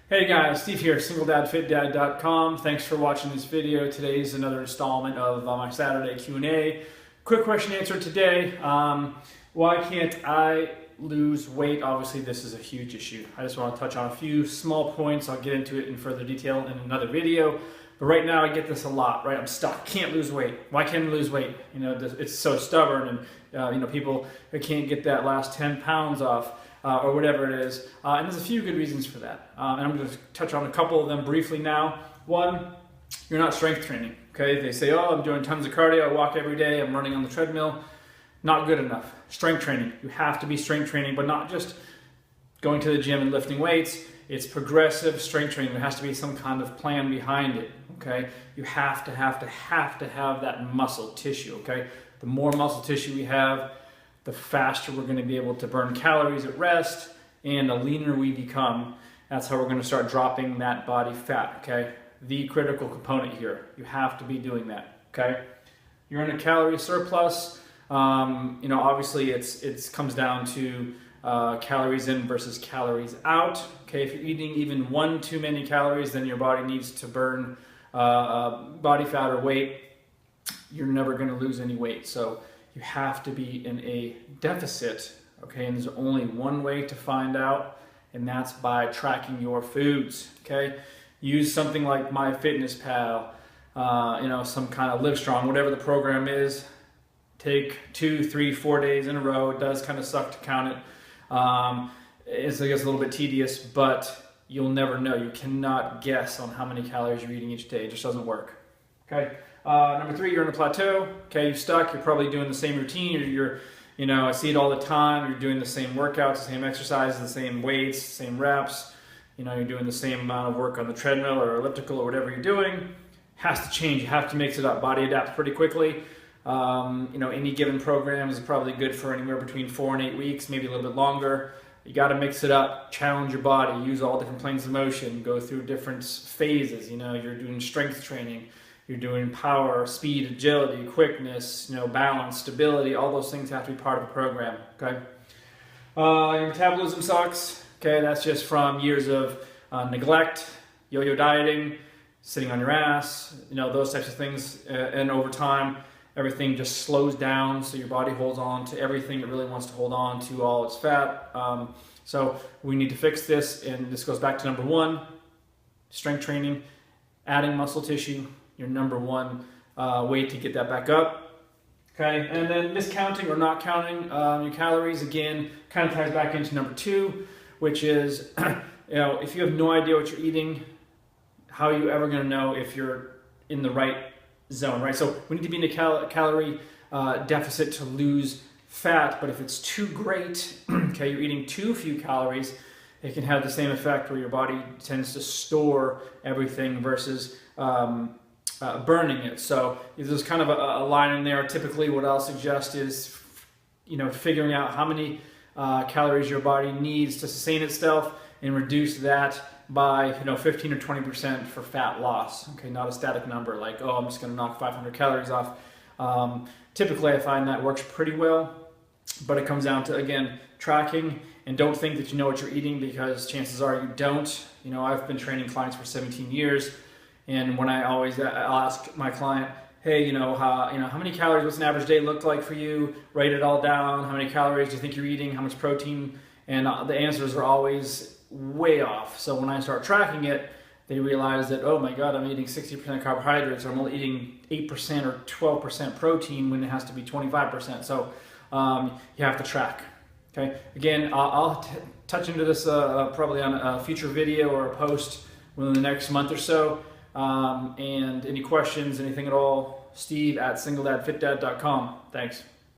Hey guys, Steve here, singledadfitdad.com. Thanks for watching this video. Today is another installment of my Saturday Q&A. Quick question answer today. Why can't I lose weight? Obviously this is a huge issue. I just want to touch on a few small points. I'll get into it in further detail in another video. But right now I get this a lot, right? I'm stuck, can't lose weight. Why can't I lose weight? You know, it's so stubborn and people can't get that last 10 pounds off. Or whatever it is, and there's a few good reasons for that, and I'm going to touch on a couple of them briefly now. One, you're not strength training, okay? They say, oh, I'm doing tons of cardio, I walk every day, I'm running on the treadmill. Not good enough. Strength training, you have to be strength training, but not just going to the gym and lifting weights. It's progressive strength training. There has to be some kind of plan behind it, okay? You have to have that muscle tissue, okay? The more muscle tissue we have, the faster we're going to be able to burn calories at rest, and the leaner we become. That's how we're going to start dropping that body fat, okay? The critical component here. You have to be doing that, okay? You're in a calorie surplus. Obviously it comes down to calories in versus calories out, okay? If you're eating even one too many calories, then your body needs to burn body fat or weight. You're never going to lose any weight. So you have to be in a deficit, okay? And there's only one way to find out, and that's by tracking your foods, okay? Use something like MyFitnessPal, some kind of Livestrong, whatever the program is. Take 2, 3, 4 days in a row. It does kind of suck to count it. It's, I guess, a little bit tedious, but you'll never know. You cannot guess on how many calories you're eating each day. It just doesn't work, okay? Number 3, you're in a plateau. Okay, you're stuck. You're probably doing the same routine. I see it all the time. You're doing the same workouts, the same exercises, the same weights, same reps. You're doing the same amount of work on the treadmill or elliptical or whatever you're doing. Has to change. You have to mix it up. Body adapts pretty quickly. Any given program is probably good for anywhere between 4 and 8 weeks, maybe a little bit longer. You got to mix it up. Challenge your body. Use all different planes of motion. Go through different phases. You're doing strength training. You're doing power, speed, agility, quickness, balance, stability. All those things have to be part of the program, okay? Your metabolism sucks, okay? That's just from years of neglect, yo-yo dieting, sitting on your ass, those types of things. And over time, everything just slows down, so your body holds on to everything it really wants to hold on to, all its fat. So we need to fix this, and this goes back to number 1, strength training, adding muscle tissue. Your number 1 way to get that back up, okay? And then miscounting or not counting your calories, again, kind of ties back into number 2, which is, if you have no idea what you're eating, how are you ever going to know if you're in the right zone, right? So we need to be in a calorie deficit to lose fat, but if it's too great, okay, you're eating too few calories, it can have the same effect where your body tends to store everything versus burning it. So there's kind of a line in there. Typically what I'll suggest is, figuring out how many calories your body needs to sustain itself and reduce that by 15 or 20% for fat loss. Okay, not a static number like, oh, I'm just going to knock 500 calories off. Typically I find that works pretty well, but it comes down to, again, tracking, and don't think that you know what you're eating, because chances are you don't. I've been training clients for 17 years. And when I'll ask my client, hey, how many calories, what's an average day look like for you? Write it all down. How many calories do you think you're eating? How much protein? And the answers are always way off. So when I start tracking it, they realize that, oh my God, I'm eating 60% carbohydrates, or I'm only eating 8% or 12% protein when it has to be 25%. So you have to track. Okay. Again, I'll touch into this probably on a future video or a post within the next month or so. And any questions, anything at all, Steve at singledadfitdad.com. Thanks.